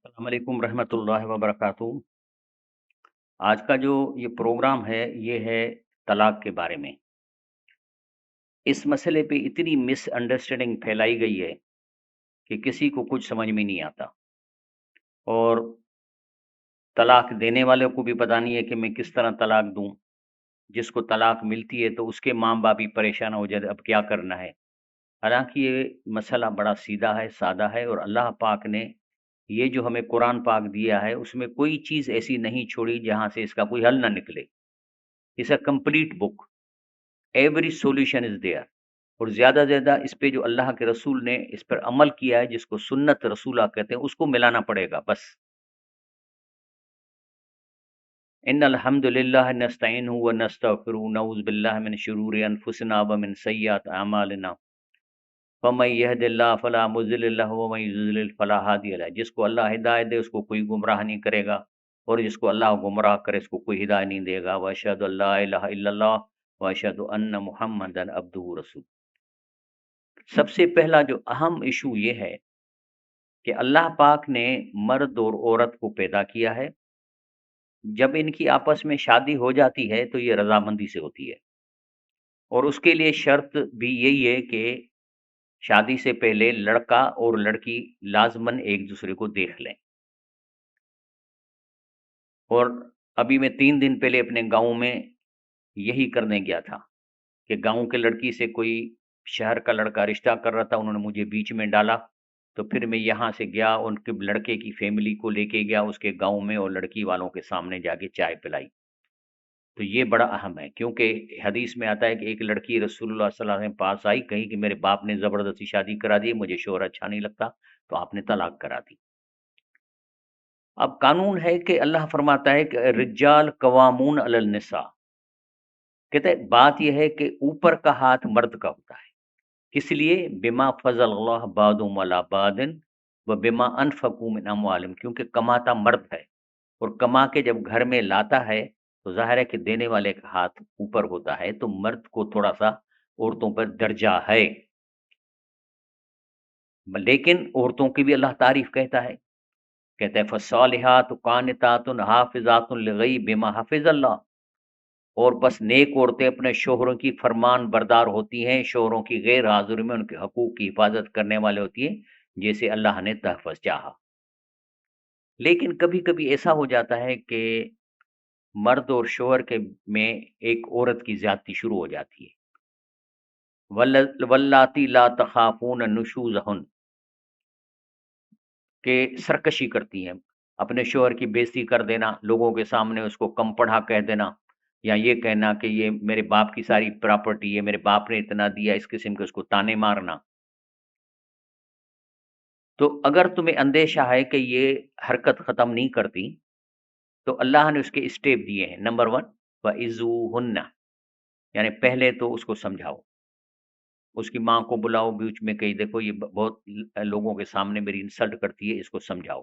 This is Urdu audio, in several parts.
السلام علیکم ورحمۃ اللہ وبرکاتہ۔ آج کا جو یہ پروگرام ہے یہ ہے طلاق کے بارے میں۔ اس مسئلے پہ اتنی مس انڈرسٹینڈنگ پھیلائی گئی ہے کہ کسی کو کچھ سمجھ میں نہیں آتا، اور طلاق دینے والے کو بھی پتہ نہیں ہے کہ میں کس طرح طلاق دوں۔ جس کو طلاق ملتی ہے تو اس کے ماں باپ بھی پریشان ہو جاتے اب کیا کرنا ہے۔ حالانکہ یہ مسئلہ بڑا سیدھا ہے، سادہ ہے، اور اللہ پاک نے یہ جو ہمیں قرآن پاک دیا ہے اس میں کوئی چیز ایسی نہیں چھوڑی جہاں سے اس کا کوئی حل نہ نکلے۔ It's a complete book, every solution is there. اور زیادہ زیادہ اس پہ جو اللہ کے رسول نے اس پر عمل کیا ہے، جس کو سنت رسولہ کہتے ہیں، اس کو ملانا پڑے گا بس۔ ان الحمد للہ نستعینہ ونستغفرہ ونعوذ باللہ من شرور انفسنا ومن سیئات اعمالنا ومن یہد اللہ فلا مضل له ومن یضلل فلا ہادی له۔ جس کو اللہ ہدایت دے اس کو کوئی گمراہ نہیں کرے گا، اور جس کو اللہ گمراہ کرے اس کو کوئی ہدایت نہیں دے گا۔ واشہد ان لا الہ الا اللہ واشہد ان محمدا عبدہ رسول۔ سب سے پہلا جو اہم ایشو یہ ہے کہ اللہ پاک نے مرد اور عورت کو پیدا کیا ہے۔ جب ان کی آپس میں شادی ہو جاتی ہے تو یہ رضامندی سے ہوتی ہے، اور اس کے لیے شرط بھی یہی ہے کہ شادی سے پہلے لڑکا اور لڑکی لازماً ایک دوسرے کو دیکھ لیں۔ اور ابھی میں 3 دن پہلے اپنے گاؤں میں یہی کرنے گیا تھا کہ گاؤں کے لڑکی سے کوئی شہر کا لڑکا رشتہ کر رہا تھا، انہوں نے مجھے بیچ میں ڈالا، تو پھر میں یہاں سے گیا، ان کے لڑکے کی فیملی کو لے کے گیا اس کے گاؤں میں، اور لڑکی والوں کے سامنے جا کے چائے پلائی۔ تو یہ بڑا اہم ہے، کیونکہ حدیث میں آتا ہے کہ ایک لڑکی رسول اللہ صلی اللہ علیہ وسلم پاس آئی، کہیں کہ میرے باپ نے زبردستی شادی کرا دی، مجھے شوہر اچھا نہیں لگتا، تو آپ نے طلاق کرا دی۔ اب قانون ہے کہ اللہ فرماتا ہے کہ رجال قوامون علی النساء، کہتے ہیں بات یہ ہے کہ اوپر کا ہاتھ مرد کا ہوتا ہے۔ کس لیے؟ بما فضل اللہ بعضهم علی بعض وبما انفقوا من اموالهم، کیونکہ کماتا مرد ہے، اور کما کے جب گھر میں لاتا ہے تو ظاہر ہے کہ دینے والے کا ہاتھ اوپر ہوتا ہے، تو مرد کو تھوڑا سا عورتوں پر درجہ ہے۔ لیکن عورتوں کی بھی اللہ تعریف کہتا ہے، کہتا ہے فالصالحات قانتات حافظات للغیب بما حفظ اللہ، اور بس نیک عورتیں اپنے شوہروں کی فرمان بردار ہوتی ہیں، شوہروں کی غیر حاضری میں ان کے حقوق کی حفاظت کرنے والے ہوتی ہیں جیسے اللہ نے تحفظ چاہا۔ لیکن کبھی کبھی ایسا ہو جاتا ہے کہ مرد اور شوہر کے میں ایک عورت کی زیادتی شروع ہو جاتی ہے۔ واللاتی لا تخافون نشوزہن، کہ سرکشی کرتی ہیں، اپنے شوہر کی بےزتی کر دینا، لوگوں کے سامنے اس کو کم پڑھا کہہ دینا، یا یہ کہنا کہ یہ میرے باپ کی ساری پراپرٹی ہے، میرے باپ نے اتنا دیا، اس قسم کے اس کو تانے مارنا۔ تو اگر تمہیں اندیشہ ہے کہ یہ حرکت ختم نہیں کرتی تو اللہ نے اس کے اسٹیپ دیے ہیں۔ نمبر 1 وَإِذُوهُنَّ، یعنی پہلے تو اس کو سمجھاؤ، اس کی ماں کو بلاؤ بیچ میں، کہیں دیکھو یہ بہت لوگوں کے سامنے میری انسلٹ کرتی ہے، اس کو سمجھاؤ۔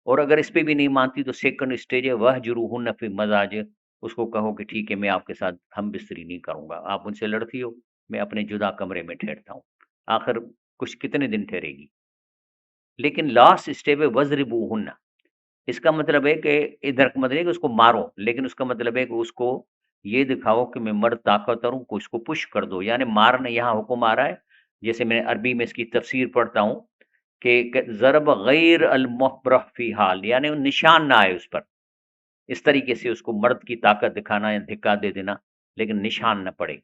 اور اگر اس پہ بھی نہیں مانتی تو سیکنڈ اسٹیج ہے وَهْجُرُوهُنَّ فِي الْمَضَاجِعِ، اس کو کہو کہ ٹھیک ہے میں آپ کے ساتھ ہم بستری نہیں کروں گا، آپ ان سے لڑتی ہو، میں اپنے جدا کمرے میں ٹھہرتا ہوں۔ آخر کچھ کتنے دن ٹھہرے گی؟ لیکن لاسٹ اسٹیپ ہے وَضْرِبُوهُنَّ، اس کا مطلب ہے کہ ادھر کا مطلب ہے کہ اس کو مارو، لیکن اس کا مطلب ہے کہ اس کو یہ دکھاؤ کہ میں مرد طاقتور ہوں، اس کو پش کر دو، یعنی مارنا یہاں حکم آ رہا ہے۔ جیسے میں عربی میں اس کی تفسیر پڑھتا ہوں کہ ضرب غیر المحبرہ فی حال، یعنی نشان نہ آئے اس پر، اس طریقے سے اس کو مرد کی طاقت دکھانا یا دھکا دے دینا، لیکن نشان نہ پڑے۔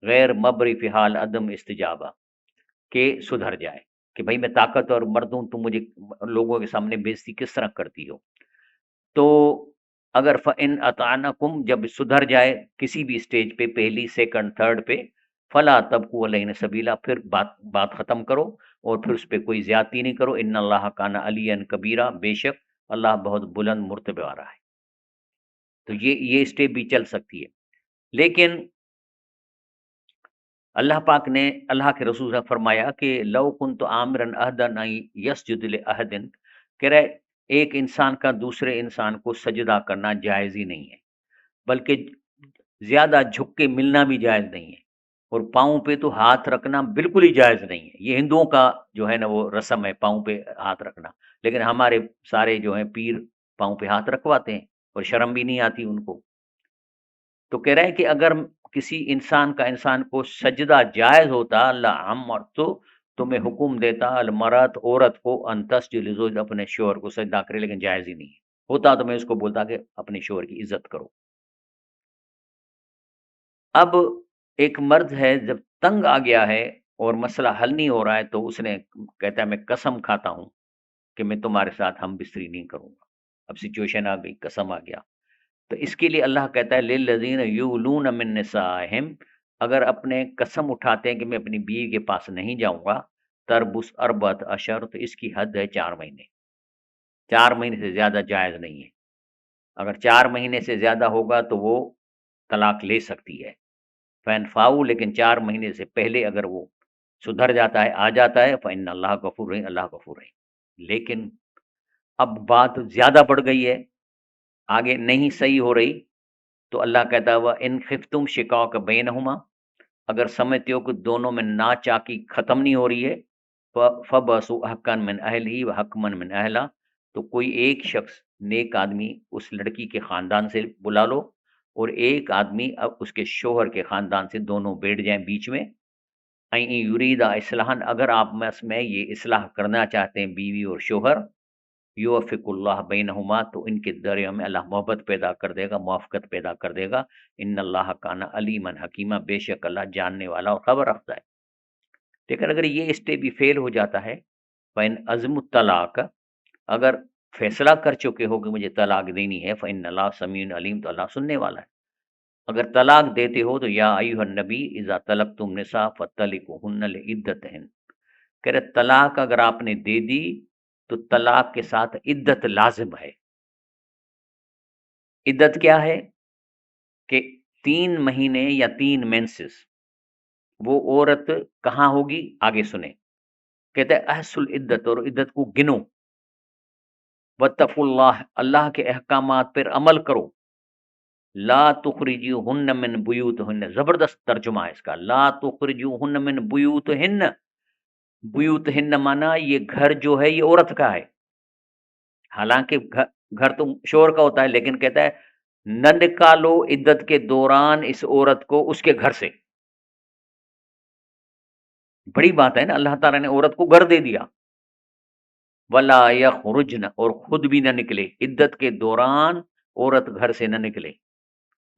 غیر مبری فی حال عدم استجابہ، کہ سدھر جائے کہ بھائی میں طاقتور مرد ہوں، تم مجھے لوگوں کے سامنے بےزتی کس طرح کرتی ہو۔ تو اگر فَإِنْ أَطَعْنَكُمْ، جب سدھر جائے کسی بھی اسٹیج پہ، پہلی سیکنڈ تھرڈ پہ، فَلَا تَبْغُوا عَلَيْهِنَّ سَبِيلًا، پھر بات ختم کرو اور پھر اس پہ کوئی زیادتی نہیں کرو۔ ان اللہ کان علیٰ کبیرہ، بے شک اللہ بہت بلند مرتبہ والا ہے۔ تو یہ اسٹیپ بھی چل سکتی ہے، لیکن اللہ پاک نے، اللہ کے رسول نے فرمایا کہ لو کنت آمرا احدا ان یسجد لاحد، کہہ رہے ایک انسان کا دوسرے انسان کو سجدہ کرنا جائز ہی نہیں ہے، بلکہ زیادہ جھک کے ملنا بھی جائز نہیں ہے۔ اور پاؤں پہ تو ہاتھ رکھنا بالکل ہی جائز نہیں ہے، یہ ہندوؤں کا جو ہے نا وہ رسم ہے پاؤں پہ ہاتھ رکھنا، لیکن ہمارے سارے جو ہیں پیر پاؤں پہ ہاتھ رکھواتے ہیں اور شرم بھی نہیں آتی ان کو۔ تو کہہ رہے ہیں کہ اگر کسی انسان کو سجدہ جائز ہوتا اللہ عمر تو میں حکم دیتا المرات عورت کو انتس لزوج اپنے شوہر کو سجدہ کرے، لیکن جائز ہی نہیں ہے، ہوتا تو میں اس کو بولتا کہ اپنے شوہر کی عزت کرو۔ اب ایک مرد ہے جب تنگ آ گیا ہے اور مسئلہ حل نہیں ہو رہا ہے تو اس نے کہتا ہے میں قسم کھاتا ہوں کہ میں تمہارے ساتھ ہم بستری نہیں کروں گا، اب سچویشن آ گئی، قسم آ گیا، تو اس کے لیے اللہ کہتا ہے للذین یولون من نسائہم، اگر اپنے قسم اٹھاتے ہیں کہ میں اپنی بیوی کے پاس نہیں جاؤں گا، تربص اربعۃ اشہر، تو اس کی حد ہے 4 مہینے، 4 مہینے سے زیادہ جائز نہیں ہے، اگر 4 مہینے سے زیادہ ہوگا تو وہ طلاق لے سکتی ہے، فین فاؤ، لیکن 4 مہینے سے پہلے اگر وہ سدھر جاتا ہے آ جاتا ہے فإن اللہ غفور رحیم، اللہ غفور رحیم۔ لیکن اب بات زیادہ بڑھ گئی ہے، آگے نہیں صحیح ہو رہی، تو اللہ کہتا ہے وہ ان خفتم شقاق بینہما، اگر سمجھتے ہو کہ دونوں میں ناچاکی ختم نہیں ہو رہی ہے، فبعثوا حقا من اہلہ وحکما من اہلہ، تو کوئی ایک شخص نیک آدمی اس لڑکی کے خاندان سے بلا لو اور ایک آدمی اب اس کے شوہر کے خاندان سے، دونوں بیٹھ جائیں بیچ میں، این یریدا اصلاحا، اگر آپ میں یہ اصلاح کرنا چاہتے ہیں بیوی اور شوہر، یوفق اللہ بینہما، تو ان کے درمیان میں اللہ محبت پیدا کر دے گا، موافقت پیدا کر دے گا، ان اللہ کان علیما حکیمہ، بے شک اللہ جاننے والا اور خبر رکھتا ہے۔ لیکن اگر یہ اسٹے بھی فیل ہو جاتا ہے، فإن عزم الطلاق، اگر فیصلہ کر چکے ہو کہ مجھے طلاق دینی ہے، فإن اللہ سمیع علیم، تو اللہ سننے والا ہے۔ اگر طلاق دیتے ہو تو یا ایھا النبی اذا طلقتم النساء فطلقوهن لعدتهن، کہ طلاق اگر آپ نے دے دی تو طلاق کے ساتھ عدت لازم ہے۔ عدت کیا ہے؟ کہ 3 مہینے یا 3 مینسز، وہ عورت کہاں ہوگی؟ آگے سنیں، کہتے ہیں احصل عدت، اور عدت کو گنو، واتقوا اللہ، اللہ کے احکامات پر عمل کرو، لا تخرجوہن من بیوتہن، زبردست ترجمہ ہے اس کا، لا تخرجوہن من بیوتہن، بیوتہن مانا یہ گھر جو ہے یہ عورت کا ہے، حالانکہ گھر تو شوہر کا ہوتا ہے، لیکن کہتا ہے نہ نکالو عدت کے دوران اس عورت کو اس کے گھر سے۔ بڑی بات ہے نا، اللہ تعالیٰ نے عورت کو گھر دے دیا، ولا یخرجن، اور خود بھی نہ نکلے عدت کے دوران، عورت گھر سے نہ نکلے،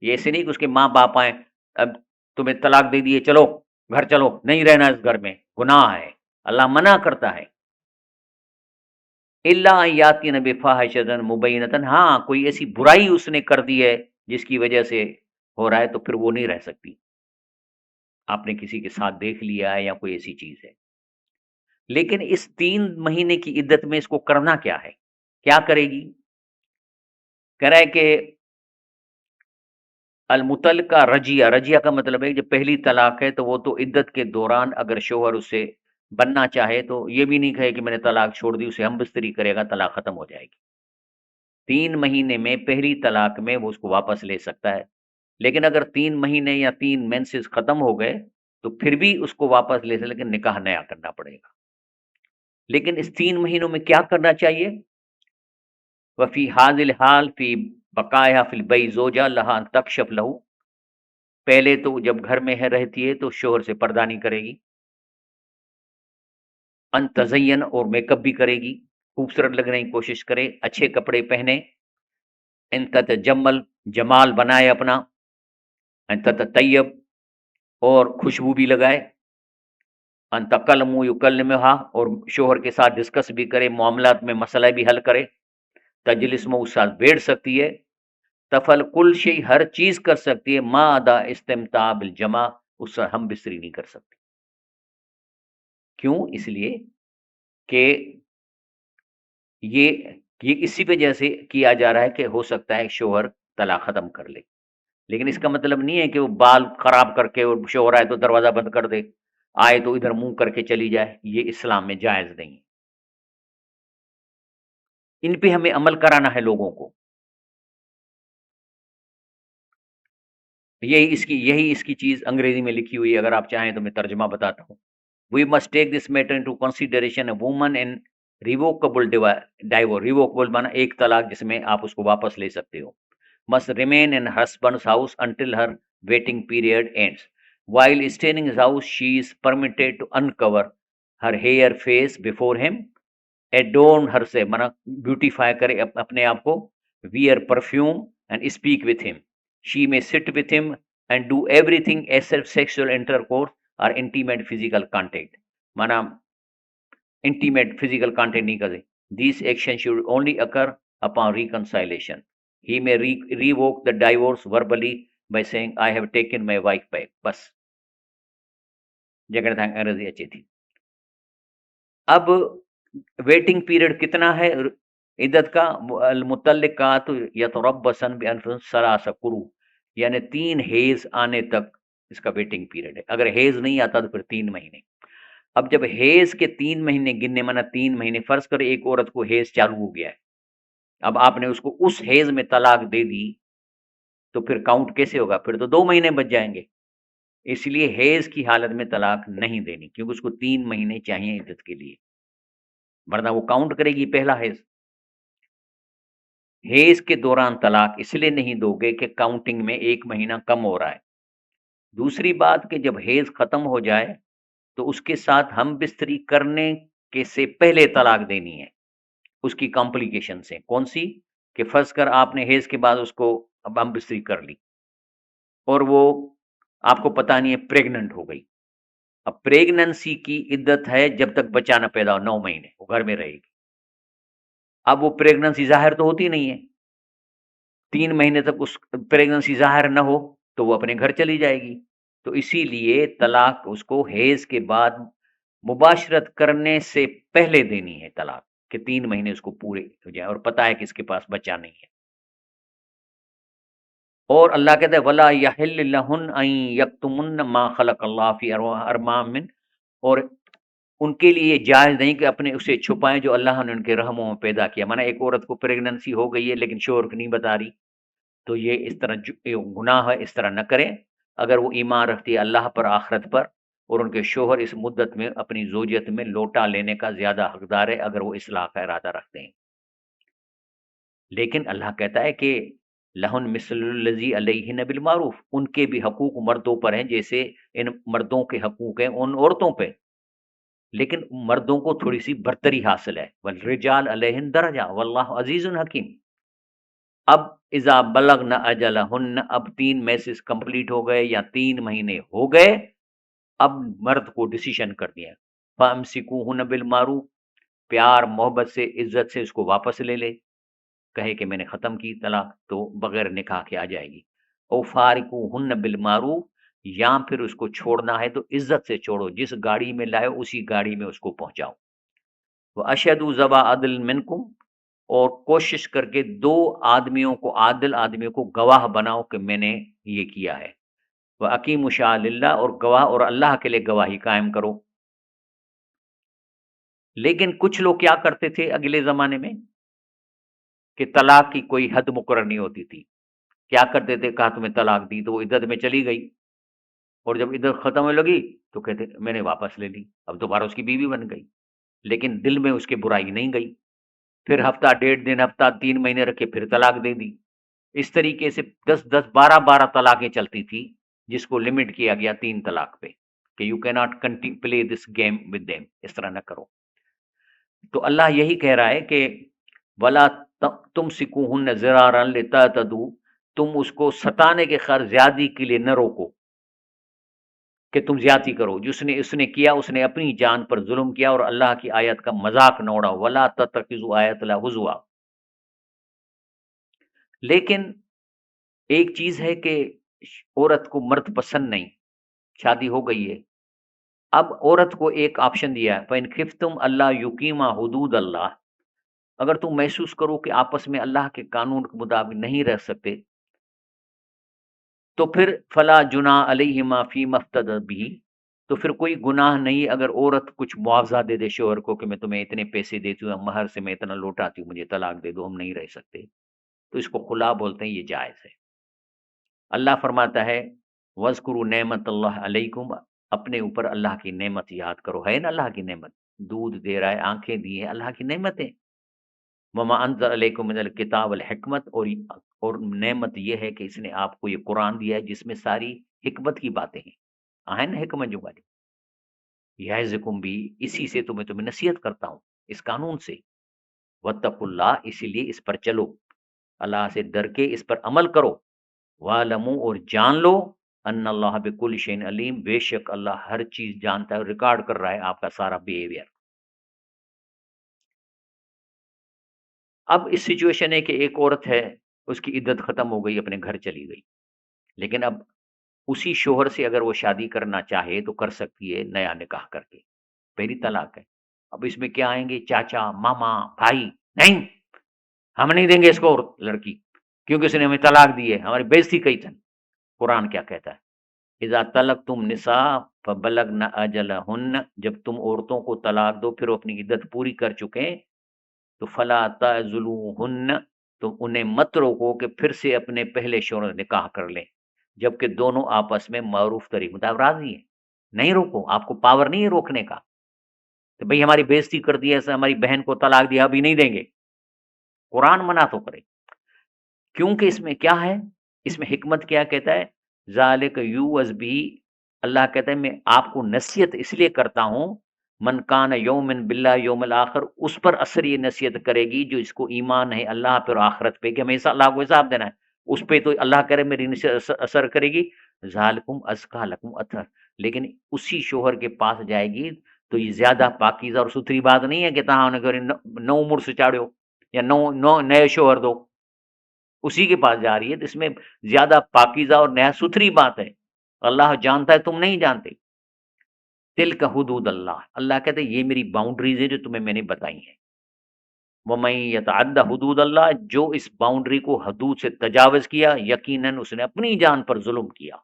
یہ ایسے نہیں کہ اس کے ماں باپ آئیں اب تمہیں طلاق دے دیے چلو گھر چلو، نہیں رہنا اس گھر میں، گناہ ہے، اللہ منع کرتا ہے۔ اللہ یاتی نبی فاحشۃ مبینۃ، ہاں کوئی ایسی برائی اس نے کر دی ہے جس کی وجہ سے ہو رہا ہے تو پھر وہ نہیں رہ سکتی، آپ نے کسی کے ساتھ دیکھ لیا ہے یا کوئی ایسی چیز ہے۔ لیکن اس 3 مہینے کی عدت میں اس کو کرنا کیا ہے، کیا کرے گی؟ کہہ رہا ہے کہ المطلقہ رجیہ، رجیہ کا مطلب ہے کہ جب پہلی طلاق ہے تو وہ تو عدت کے دوران اگر شوہر اس سے بننا چاہے تو یہ بھی نہیں کہے کہ میں نے طلاق چھوڑ دی، اسے ہم بستری کرے گا، طلاق ختم ہو جائے گی۔ 3 مہینے میں پہلی طلاق میں وہ اس کو واپس لے سکتا ہے، لیکن اگر 3 مہینے یا 3 مینسز ختم ہو گئے تو پھر بھی اس کو واپس لے سکتے، لیکن نکاح نیا کرنا پڑے گا۔ لیکن اس 3 مہینوں میں کیا کرنا چاہیے؟ وفی حاضل حال فی بقایا فی البئی زوجہ لہا ان تکشف لہو، پہلے تو جب گھر میں ہے رہتی ہے تو شوہر سے پردہ نہیں کرے گی، ان تزین، اور میک اپ بھی کرے گی، خوبصورت لگنے کی کوشش کرے، اچھے کپڑے پہنے، ان تتجمل، جمال بنائے اپنا، ان تتطیب، اور خوشبو بھی لگائے، ان تکلم یکلمھا، اور شوہر کے ساتھ ڈسکس بھی کرے، معاملات میں مسئلہ بھی حل کرے، تجلس میں اس ساتھ بیٹھ سکتی ہے، تفل کل شی، ہر چیز کر سکتی ہے، ما ادا استمتاع بالجماع، اس سے ہم بستری نہیں کر سکتے۔ کیوں؟ اس لیے کہ یہ یہ اسی وجہ سے کیا جا رہا ہے کہ ہو سکتا ہے شوہر طلاق ختم کر لے، لیکن اس کا مطلب نہیں ہے کہ وہ بال خراب کر کے، اور شوہر آئے تو دروازہ بند کر دے، آئے تو ادھر منہ کر کے چلی جائے، یہ اسلام میں جائز نہیں ہے۔ ان پہ ہمیں عمل کرانا ہے لوگوں کو، یہی اس کی چیز انگریزی میں لکھی ہوئی ہے، اگر آپ چاہیں تو میں ترجمہ بتاتا ہوں. We must take this matter into consideration a woman in revocable divorce. Revocable مانا ایک طلاق جس میں آپ اس کو واپس لے سکتے ہو. must remain in husband's house until her waiting period ends. While staying in his house, she is permitted to uncover her hair, face before him, adorn herself, مانا beautify کرے اپنے آپ کو, wear perfume and speak with him. She may sit with him and do everything except sexual intercourse or intimate physical contact. مانا intimate physical contact نہیں کرے. These actions should only occur upon reconciliation. He may revoke the divorce verbally by saying, I have taken my wife back. بس جگہ تھا انگریزی اچھی تھی. اب ویٹنگ پیریڈ کتنا ہے عدت کا؟ المطلقات یتربصن بانفسہن ثلاث قروء، یعنی 3 حیض آنے تک اس کا ویٹنگ پیریڈ ہے. اگر حیض نہیں آتا تو پھر 3 مہینے. اب جب حیض کے 3 مہینے گننے، مانا 3 مہینے، فرض کرو ایک عورت کو حیض چالو ہو گیا ہے، اب آپ نے اس کو اس حیض میں طلاق دے دی تو پھر کاؤنٹ کیسے ہوگا؟ پھر تو 2 مہینے بچ جائیں گے. اس لیے حیض کی حالت میں طلاق نہیں دینی، کیونکہ اس کو 3 مہینے چاہیے عدت کے لیے، ورنہ وہ کاؤنٹ کرے گی پہلا حیض. حیض کے دوران طلاق اس لیے نہیں دو گے کہ کاؤنٹنگ میں 1 مہینہ کم ہو رہا ہے. دوسری بات کہ جب حیض ختم ہو جائے تو اس کے ساتھ ہم بستری کرنے کے سے پہلے طلاق دینی ہے، اس کی کمپلیکیشن سے. کون سی؟ کہ فرض کر آپ نے حیض کے بعد اس کو اب ہم بستری کر لی اور وہ آپ کو پتہ نہیں ہے پریگننٹ ہو گئی. اب پریگننسی کی عدت ہے جب تک بچہ نہ پیدا ہو، 9 مہینے وہ گھر میں رہے گی. اب وہ پریگننسی ظاہر تو ہوتی نہیں ہے، 3 مہینے تک اس پریگننسی ظاہر نہ ہو تو وہ اپنے گھر چلی جائے گی. تو اسی لیے طلاق اس کو حیض کے بعد مباشرت کرنے سے پہلے دینی ہے طلاق، کہ 3 مہینے اس کو پورے ہو جائے اور پتہ ہے کہ اس کے پاس بچہ نہیں ہے. اور اللہ کہتا ہے وَلَا يَحِلُّ لَهُنَّ أَن يَكْتُمُنَّ مَا خَلَقَ اللَّهُ فِي أَرْحَامِهِنَّ، اور ان کے لیے یہ جائز نہیں کہ اپنے اسے چھپائیں جو اللہ نے ان کے رحموں میں پیدا کیا. مانا ایک عورت کو پریگننسی ہو گئی ہے لیکن شوہر کو نہیں بتا رہی، تو یہ اس طرح گناہ ہے، اس طرح نہ کریں. اگر وہ ایمان رکھتی ہے اللہ پر، آخرت پر، اور ان کے شوہر اس مدت میں اپنی زوجیت میں لوٹا لینے کا زیادہ حقدار ہے اگر وہ اصلاح کا ارادہ رکھتے ہیں. لیکن اللہ کہتا ہے کہ لہن مثل الذی علیہن بالمعروف، ان کے بھی حقوق مردوں پر ہیں جیسے ان مردوں کے حقوق ہیں ان عورتوں پہ، لیکن مردوں کو تھوڑی سی برتری حاصل ہے. والرجال علیہن درجہ واللہ عزیز حکیم. اب اذا بلغن اجلہن، اب 3 میسز کمپلیٹ ہو گئے یا 3 مہینے ہو گئے، اب مرد کو ڈیسیشن کر دیا فامسکوہن بالمعروف، پیار محبت سے عزت سے اس کو واپس لے لے، کہے کہ میں نے ختم کی طلاق تو بغیر نکاح کے آ جائے گی. او فارقوہن بالمعروف، یا پھر اس کو چھوڑنا ہے تو عزت سے چھوڑو، جس گاڑی میں لائے اسی گاڑی میں اس کو پہنچاؤ. واشہدوا ذوی عدل منکم، اور کوشش کر کے 2 آدمیوں کو، عادل آدمیوں کو گواہ بناؤ کہ میں نے یہ کیا ہے. وَأَقِیمُوا شَعَائِرَ اللَّہ، اور گواہ اور اللہ کے لیے گواہی قائم کرو. لیکن کچھ لوگ کیا کرتے تھے اگلے زمانے میں کہ طلاق کی کوئی حد مقرر نہیں ہوتی تھی. کیا کرتے تھے؟ کہا تمہیں طلاق دی تو وہ عدت میں چلی گئی، اور جب عدت ختم ہونے لگی تو کہتے میں نے واپس لے لی، اب دوبارہ اس کی بیوی بن گئی، لیکن دل میں اس کے برائی نہیں گئی. پھر ہفتہ، 1.5 دن، ہفتہ، 3 مہینے رکھے، پھر طلاق دے دی. اس طریقے سے 10 12 طلاقیں چلتی تھی، جس کو لمٹ کیا گیا 3 طلاق پہ کہ you can not play this game with them, اس طرح نہ کرو. تو اللہ یہی کہہ رہا ہے کہ ولا تمسکوہن ضرارا لتعتدوا، تم اس کو ستانے کے خاطر زیادتی کے لیے نہ روکو کہ تم زیادتی کرو. اس نے کیا، اس نے اپنی جان پر ظلم کیا اور اللہ کی آیت کا مذاق نہ اڑاؤ. ولا تتخذوا آیات اللہ ہزوا. لیکن ایک چیز ہے کہ عورت کو مرد پسند نہیں، شادی ہو گئی ہے، اب عورت کو ایک آپشن دیا ہے فَإِنْ خِفْتُمْ أَلَّا يُقِيمَا حُدُودَ اللَّهِ، اگر تم محسوس کرو کہ آپس میں اللہ کے قانون کے مطابق نہیں رہ سکتے تو پھر فلا جناح علیہما فیما افتدت بہ، تو پھر کوئی گناہ نہیں اگر عورت کچھ معاوضہ دے دے شوہر کو کہ میں تمہیں اتنے پیسے دیتی ہوں، مہر سے میں اتنا لوٹاتی ہوں، مجھے طلاق دے دو، ہم نہیں رہ سکتے، تو اس کو خلا بولتے ہیں، یہ جائز ہے. اللہ فرماتا ہے وذکروا نعمت اللہ علیکم، اپنے اوپر اللہ کی نعمت یاد کرو، ہے نا اللہ کی نعمت، دودھ دے رہا ہے، آنکھیں دی ہیں، اللہ کی نعمتیں. وما انزل علیکم من الکتاب والحکمت، اور نعمت یہ ہے کہ اس نے آپ کو یہ قرآن دیا ہے جس میں ساری حکمت کی باتیں ہیں، ہے نا حکمت جو والی. یعظکم بھی، اسی سے تمہیں نصیحت کرتا ہوں، اس قانون سے. واتقوا اللہ، اسی لیے اس پر چلو، اللہ سے ڈر کے اس پر عمل کرو. وَاعْلَمُوا، اور جان لو، ان اللہ بكل شيء علیم، بے شک اللہ ہر چیز جانتا ہے اور ریکارڈ کر رہا ہے آپ کا سارا بیہیویئر. اب اس سچویشن ہے کہ ایک عورت ہے، اس کی عدت ختم ہو گئی، اپنے گھر چلی گئی، لیکن اب اسی شوہر سے اگر وہ شادی کرنا چاہے تو کر سکتی ہے نیا نکاح کر کے، پہلی طلاق ہے. اب اس میں کیا آئیں گے چاچا ماما بھائی، نہیں ہم نہیں دیں گے اس کو اور لڑکی، کیونکہ اس نے ہمیں طلاق دی ہے، ہماری بےزتی کئی تن. قرآن کیا کہتا ہے، اذا طلقتم نساء فبلغن اجلہن، جب تم عورتوں کو طلاق دو پھر وہ اپنی عدت پوری کر چکے، تو فلا تعذلوہن، تو انہیں مت روکو کہ پھر سے اپنے پہلے شوہر سے نکاح کر لیں، جبکہ دونوں آپس میں معروف طریق مطابق راضی ہیں. نہیں روکو، آپ کو پاور نہیں ہے روکنے کا کہ بھئی ہماری بےزتی کر دی، ایسا ہماری بہن کو طلاق دیا ابھی نہیں دیں گے. قرآن منع تو کرے، کیونکہ اس میں کیا ہے، اس میں حکمت کیا کہتا ہے، ذالک یوعظ بھی، اللہ کہتا ہے میں آپ کو نصیحت اس لیے کرتا ہوں، من کان یومن باللہ یوم الاخر، اس پر اثر یہ نصیحت کرے گی جو اس کو ایمان ہے اللہ پہ اور آخرت پہ، کہ ہمیشہ اللہ کو حساب دینا ہے، اس پہ تو اللہ کرے میری نصیحت اثر کرے گی. ذالکم ازکا لکم اطہر، لیکن اسی شوہر کے پاس جائے گی تو یہ زیادہ پاکیزہ اور ستھری بات نہیں ہے کہ تہاں نو عمر سے چاڑو یا نو نئے شوہر دو، اسی کے پاس جا رہی ہے، تو اس میں زیادہ پاکیزہ اور نہایت ستھری بات ہے. اللہ جانتا ہے تم نہیں جانتے. تلک حدود اللہ، اللہ کہتے ہیں یہ میری باؤنڈریز ہیں جو تمہیں میں نے بتائی ہیں. وَمَن يَتَعَدَّ حدود اللہ، جو اس باؤنڈری کو حدود سے تجاوز کیا، یقیناً اس نے اپنی جان پر ظلم کیا.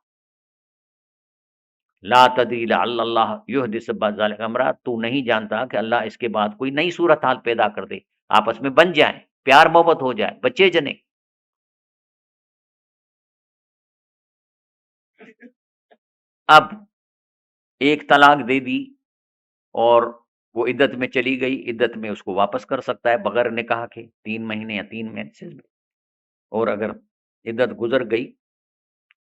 لا تدری لعل اللہ یحدث بعد ذلک امرا، تو نہیں جانتا کہ اللہ اس کے بعد کوئی نئی صورتحال پیدا کر دے، آپس میں بن جائیں، پیار محبت ہو جائے، بچے جنے. اب ایک طلاق دے دی اور وہ عدت میں چلی گئی، عدت میں اس کو واپس کر سکتا ہے بغیر نکاح کے 3 مہینے یا 3 مہینے سے، اور اگر عدت گزر گئی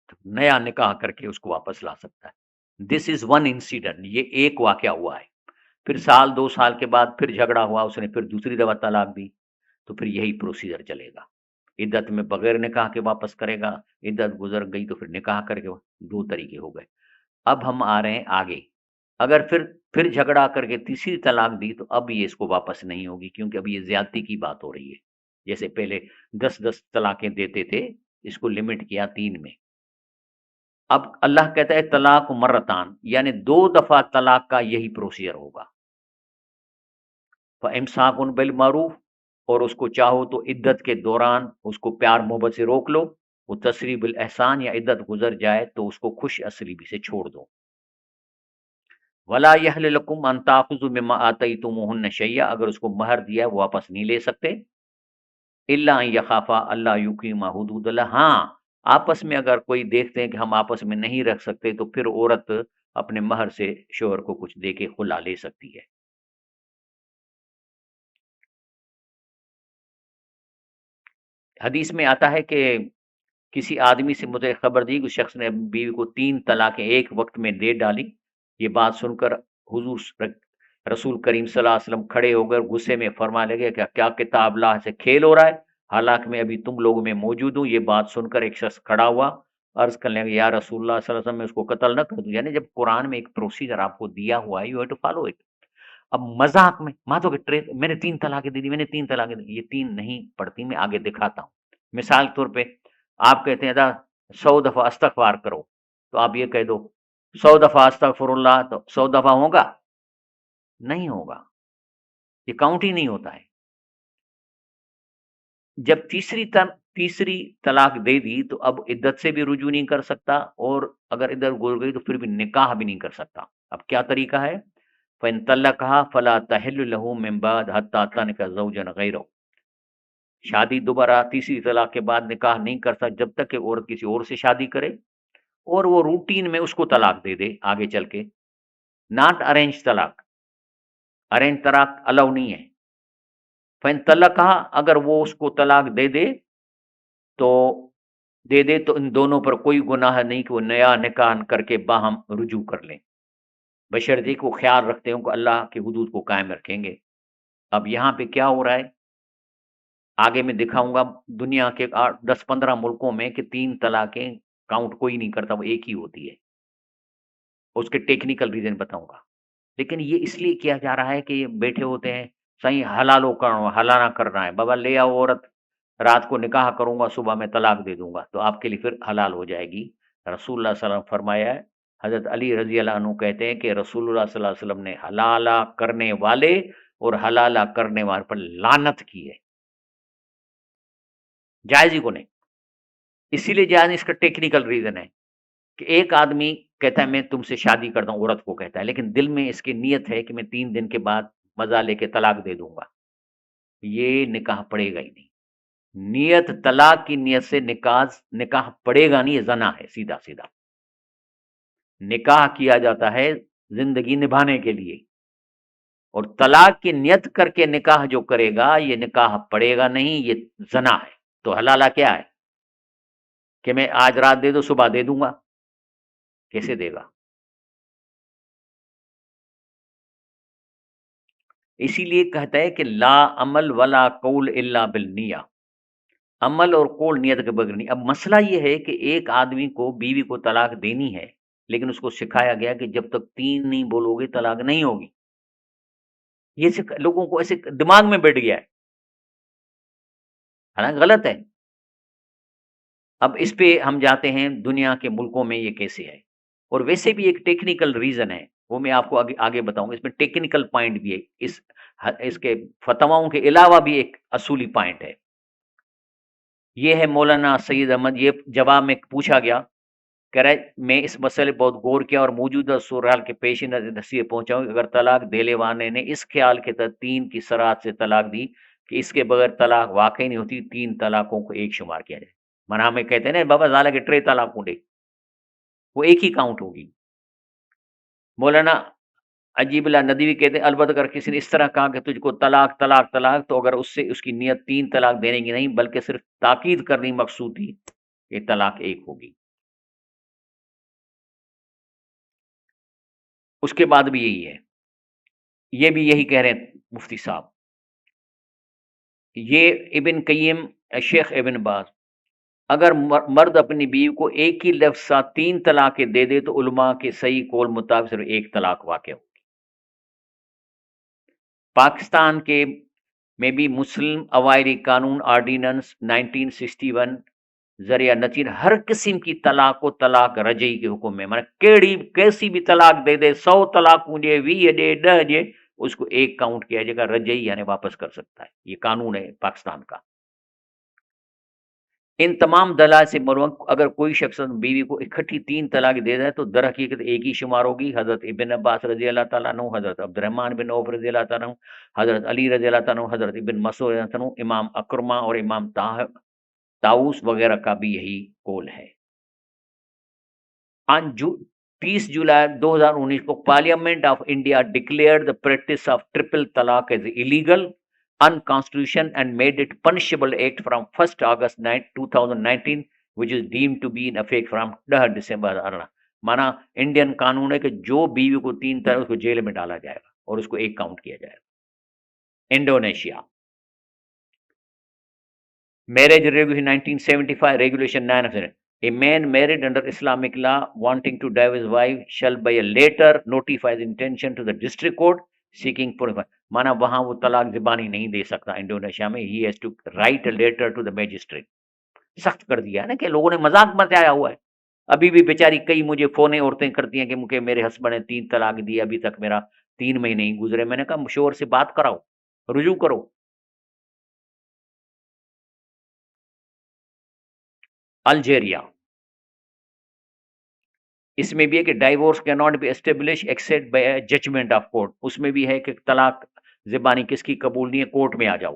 تو نیا نکاح کر کے اس کو واپس لا سکتا ہے. دس از ون انسیڈنٹ، یہ ایک واقعہ ہوا ہے. پھر سال 2 سال کے بعد پھر جھگڑا ہوا، اس نے پھر دوسری دفعہ طلاق دی، تو پھر یہی پروسیجر چلے گا. عدت میں بغیر نکاح کے واپس کرے گا، عدت گزر گئی تو پھر نکاح کر کے، دو طریقے ہو گئے. اب ہم آ رہے ہیں آگے، اگر پھر جھگڑا کر کے تیسری طلاق دی تو اب یہ اس کو واپس نہیں ہوگی، کیونکہ اب یہ زیادتی کی بات ہو رہی ہے. جیسے پہلے 10 طلاقیں دیتے تھے، اس کو لمٹ کیا 3 میں. اب اللہ کہتا ہے طلاق مرتان، یعنی 2 دفعہ طلاق کا یہی پروسیجر ہوگا. فَإِمْسَاكٌ بِالْمَعْرُوفِ، اور اس کو چاہو تو عدت کے دوران اس کو پیار محبت سے روک لو، وہ تسریح بالاحسان، یا عدت گزر جائے تو اس کو خوش اسلیبی سے چھوڑ دو. ولا يحل لكم ان تاخذوا مما اتيتموهن شيئا، اگر اس کو مہر دیا ہے وہ واپس نہیں لے سکتے. الا ان يخافا الا يقيما حدود الله، ہاں آپس میں اگر کوئی دیکھتے ہیں کہ ہم آپس میں نہیں رکھ سکتے تو پھر عورت اپنے مہر سے شوہر کو کچھ دے کے خلا لے سکتی ہے. حدیث میں آتا ہے کہ کسی آدمی سے مجھے خبر دی کہ اس شخص نے بیوی کو 3 طلاقیں ایک وقت میں دے ڈالی. یہ بات سن کر حضور رسول کریم صلی اللہ علیہ وسلم کھڑے ہو کر غصے میں فرمانے لگے کہ کیا کتاب اللہ سے کھیل ہو رہا ہے، حالانکہ میں ابھی تم لوگوں میں موجود ہوں. یہ بات سن کر ایک شخص کھڑا ہوا، عرض کرنے لگا یا رسول اللہ صلی اللہ علیہ وسلم میں اس کو قتل نہ کر دوں. یعنی جب قرآن میں ایک پروسیجر آپ کو دیا ہوا ہے، you have to follow it. اب مذاق میں ماتو کے میں نے 3 طلاقیں دے دی، میں نے 3 طلاقیں دی، یہ 3 نہیں پڑتی، میں آگے دکھاتا ہوں. مثال کے طور پہ آپ کہتے ہیں 100 دفعہ استغفار کرو، تو آپ یہ کہہ دو 100 دفعہ استغفر اللہ، تو 100 دفعہ ہوگا؟ نہیں ہوگا، یہ کاؤنٹ ہی نہیں ہوتا ہے. جب تیسری طلاق دے دی تو اب عدت سے بھی رجوع نہیں کر سکتا، اور اگر عدت گزر گئی تو پھر بھی نکاح بھی نہیں کر سکتا. اب کیا طریقہ ہے، فَإِن طَلَّقَهَا فَلَا تَحِلُّ لَهُ مِن بَعْدُ حَتَّىٰ تَنكِحَ زَوْجًا غَيْرَهُ، شادی دوبارہ تیسری طلاق کے بعد نکاح نہیں کر سکتا جب تک کہ عورت کسی اور سے شادی کرے اور وہ روٹین میں اس کو طلاق دے دے آگے چل کے. ناٹ ارینج طلاق، ارینج طلاق الاؤ نہیں ہے. فین طلاق کہا، اگر وہ اس کو طلاق تو دے دے تو ان دونوں پر کوئی گناہ نہیں کہ وہ نیا نکاح کر کے باہم رجوع کر لیں، بشرطے کو خیال رکھتے ہوں کہ اللہ کے حدود کو قائم رکھیں گے. اب یہاں پہ کیا ہو رہا ہے آگے میں دکھاؤں گا. دنیا کے 10-15 ملکوں میں کہ 3 طلاقیں کاؤنٹ کوئی نہیں کرتا، وہ ایک ہی ہوتی ہے. اس کے ٹیکنیکل ریزن بتاؤں گا. لیکن یہ اس لیے کیا جا رہا ہے کہ یہ بیٹھے ہوتے ہیں صحیح حلالو کرنا حلالہ کرنا ہے، بابا لے آؤ عورت، رات کو نکاح کروں گا صبح میں طلاق دے دوں گا تو آپ کے لیے پھر حلال ہو جائے گی. رسول اللہ صلی اللہ علیہ وسلم فرمایا ہے، حضرت علی رضی اللہ عنہ کہتے ہیں کہ رسول اللہ صلی اللہ علیہ وسلم نے حلالہ کرنے والے اور حلالہ کرنے والے پر لعنت کی ہے. جائز ہی کو نہیں. اسی لیے جائز اس کا ٹیکنیکل ریزن ہے کہ ایک آدمی کہتا ہے میں تم سے شادی کرتا ہوں، عورت کو کہتا ہے، لیکن دل میں اس کی نیت ہے کہ میں 3 دن کے بعد مزہ لے کے طلاق دے دوں گا، یہ نکاح پڑے گا ہی نہیں. نیت طلاق کی نیت سے نکاح پڑے گا نہیں، یہ زنا ہے سیدھا سیدھا. نکاح کیا جاتا ہے زندگی نبھانے کے لیے، اور طلاق کی نیت کر کے نکاح جو کرے گا یہ نکاح پڑے گا نہیں، یہ زنا ہے. تو حلالہ کیا ہے کہ میں آج رات دے دو صبح دے دوں گا، کیسے دے گا؟ اسی لیے کہتا ہے کہ لا عمل ولا قول الا بالنیہ، عمل اور قول نیت کے بغیر نہیں. اب مسئلہ یہ ہے کہ ایک آدمی کو بیوی کو طلاق دینی ہے، لیکن اس کو سکھایا گیا کہ جب تک 3 نہیں بولو گے طلاق نہیں ہوگی. یہ لوگوں کو ایسے دماغ میں بیٹھ گیا ہے، حالانکہ غلط ہے. اب اس پہ ہم جاتے ہیں دنیا کے ملکوں میں یہ کیسے ہے، اور ویسے بھی ایک ٹیکنیکل ریزن ہے، وہ میں آپ کو آگے بتاؤں گا. اس میں ٹیکنیکل پوائنٹ بھی ہے، اس کے فتواؤں کے علاوہ بھی ایک اصولی پوائنٹ ہے. یہ ہے مولانا سید احمد، یہ جواب میں پوچھا گیا، کہہ رہے میں اس مسئلے بہت غور کیا اور موجودہ صورتحال کے پیش نظر نصیحت پہنچاؤں کہ اگر طلاق دینے والے نے اس خیال کے تحت 3 کی سراحت سے طلاق دی کہ اس کے بغیر طلاق واقع نہیں ہوتی، 3 طلاقوں کو ایک شمار کیا جائے. من ہمیں کہتے ہیں نا بابا زالہ کے 3 طلاق ہوں، وہ ایک ہی کاؤنٹ ہوگی. مولانا عجیب اللہ ندوی کہتے ہیں البتہ اگر کسی نے اس طرح کہا کہ تجھ کو طلاق طلاق طلاق، تو اگر اس سے اس کی نیت 3 طلاق دینے کی نہیں بلکہ صرف تاکید کرنی مقصود تھی، یہ طلاق ایک ہوگی. اس کے بعد بھی یہی ہے، یہ بھی یہی کہہ رہے ہیں مفتی صاحب. یہ ابن قیم، شیخ ابن باز، اگر مرد اپنی بیوی کو ایک ہی لفظ ساتھ 3 طلاقیں دے دے تو علماء کے صحیح قول مطابق صرف 1 طلاق واقع ہوگی. پاکستان کے میں بھی مسلم عوائری قانون آرڈیننس 1961 ذریعہ نچین ہر قسم کی طلاق کو طلاق رجعی کے حکم میں، کیڑی کیسی بھی طلاق دے دے، 100 طلاق دے، 20 دے، 10 دے، اس کو ایک کاؤنٹ کیا جائے گا رجعی، یعنی واپس کر سکتا ہے. یہ قانون ہے پاکستان کا. ان تمام دلائل سے معلوم اگر کوئی شخص بیوی کو اکٹھی 3 طلاق دے دے تو در حقیقت ایک ہی شمار ہوگی. حضرت ابن عباس رضی اللہ تعالیٰ عنہ، حضرت عبد الرحمن بن عوف رضی اللہ تعالیٰ عنہ، حضرت علی رضی اللہ تعالیٰ عنہ، حضرت ابن مسعود رضی اللہ تعالیٰ عنہ، امام اکرمہ اور امام طاؤس وغیرہ کا بھی یہی قول ہے. 30 جولائی 2019 کو parliament of India declared the practice of triple talaq as illegal, unconstitutional and made it punishable act from 1st August 2019 which is deemed to be in effect from 10 December 2018. مانا انڈین قانون ہے کہ جو بیوی کو 3 طلاق اس کو جیل میں ڈالا جائے گا اور اس کو ایک کاؤنٹ کیا جائے گا. Indonesia marriage regulation 1975 regulation 9 A man married under Islamic law wanting to divorce his wife shall by a letter notify his intention to the district court seeking purification. مانا وہاں وہ طلاق زبانی نہیں دے سکتا انڈونیشیا میں. He has to write a letter to the magistrate. سخت کر دیا ہے نا کہ لوگوں نے مذاق مچایا ہوا ہے. ابھی بھی بیچاری کئی مجھے فونیں عورتیں کرتی ہیں کہ مجھے میرے ہسبینڈ نے 3 طلاق دی، ابھی تک میرا 3 مہینے نہیں گزرے. میں نے کہا شوہر سے بات کراؤ، رجوع کرو. الجیریا، اس میں بھی ہے کہ divorce can not be establish except by judgment of court. اس میں بھی ہے کہ طلاق زبانی کس کی قبول نہیں ہے، کورٹ میں آ جاؤ.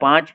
5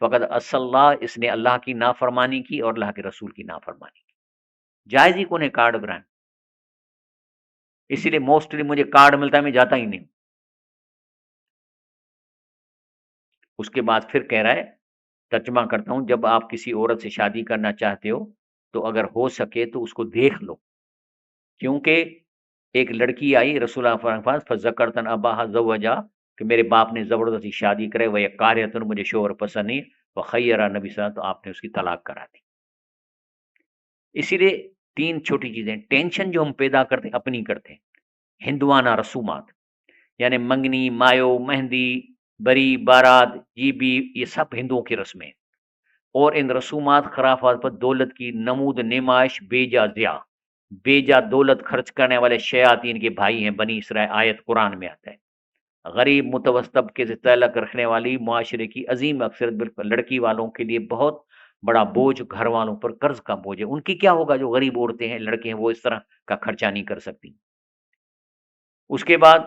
فقد اللہ، اس نے اللہ کی نافرمانی کی اور اللہ کے رسول کی نافرمانی کی۔ جائز ہی کون ہے کارڈ برانڈ؟ اسی لیے موسٹلی مجھے کارڈ ملتا ہے میں جاتا ہی نہیں۔ اس کے بعد پھر کہہ رہا ہے، ترجمہ کرتا ہوں، جب آپ کسی عورت سے شادی کرنا چاہتے ہو تو اگر ہو سکے تو اس کو دیکھ لو، کیونکہ ایک لڑکی آئی رسول اللہ صلی اللہ علیہ وسلم فذکرتن اباہا زوجا، کہ میرے باپ نے زبردستی شادی کرے، وہ کاریتن، مجھے شوہر پسند نہیں، وہ خیرہ نبی صلی اللہ علیہ وسلم، تو آپ نے اس کی طلاق کرا دی۔ اسی لیے تین چھوٹی چیزیں، ٹینشن جو ہم پیدا کرتے ہیں اپنی کرتے ہیں، ہندوانہ رسومات، یعنی منگنی، مایو، مہندی، بری، بارات، جیبی، یہ سب ہندوؤں کی رسمیں، اور ان رسومات خرافات پر دولت کی نمود نمائش، بے جا ضیاء، بے جا دولت خرچ کرنے والے شیاطین کے بھائی ہیں بنی اسرائیل، آیت قرآن میں آتا ہے۔ غریب متوسط طبقے سے تعلق رکھنے والی معاشرے کی عظیم اکثریت، بالکل لڑکی والوں کے لیے بہت بڑا بوجھ، گھر والوں پر قرض کا بوجھ ہے۔ ان کی کیا ہوگا جو غریب عورتیں ہیں، لڑکے ہیں، وہ اس طرح کا خرچہ نہیں کر سکتی۔ اس کے بعد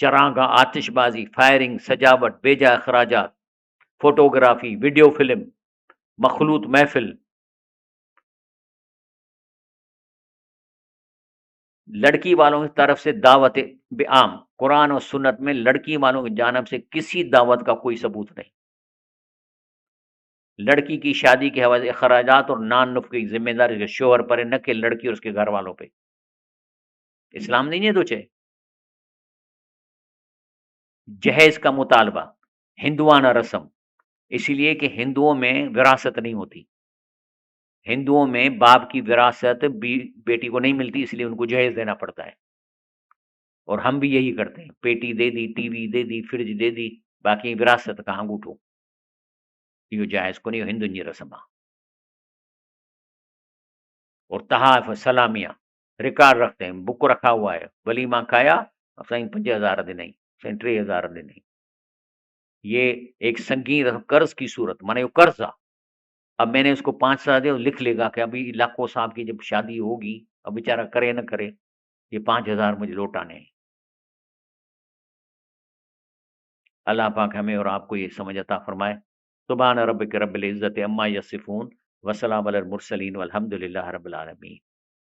چراغاں، آتش بازی، فائرنگ، سجاوٹ، بیجا اخراجات، فوٹوگرافی، ویڈیو فلم، مخلوط محفل، لڑکی والوں کی طرف سے دعوت عام، قرآن اور سنت میں لڑکی والوں کی جانب سے کسی دعوت کا کوئی ثبوت نہیں۔ لڑکی کی شادی کے حوالے سے اخراجات اور نان نفقے کی ذمہ داری شوہر پر ہے، نہ کہ لڑکی اور اس کے گھر والوں پہ۔ اسلام نہیں ہے تو چاہے جہیز کا مطالبہ، ہندوانہ رسم، اسی لیے کہ ہندوؤں میں وراثت نہیں ہوتی، ہندوؤں میں باپ کی وراثت بیٹی کو نہیں ملتی، اس لیے ان کو جہیز دینا پڑتا ہے، اور ہم بھی یہی کرتے ہیں، پیٹی دے دی، ٹی وی دے دی، فرج دے دی، باقی وراثت کہاں گوٹو، یہ جائز کو نہیں، ہندو جی رسم۔ اور تحائف، سلامیاں، ریکارڈ رکھتے ہیں، بک رکھا ہوا ہے، ولیمہ کھایا، سائن 5000 دے نہیں، سائن 3000 دے نہیں، یہ ایک سنگین قرض کی صورت، مانے وہ قرضہ، اب میں نے اس کو 5,000 دے، لکھ لے گا کہ ابھی لاکھوں صاحب کی جب شادی ہوگی، اب بیچارہ کرے نہ کرے، یہ 5,000 مجھے لوٹانے ہیں۔ اللہ پاک ہمیں اور آپ کو یہ سمجھ عطا فرمائے۔ سبحان ربک رب العزت عما یصفون، وسلام علی المرسلین، والحمد للہ رب العالمین۔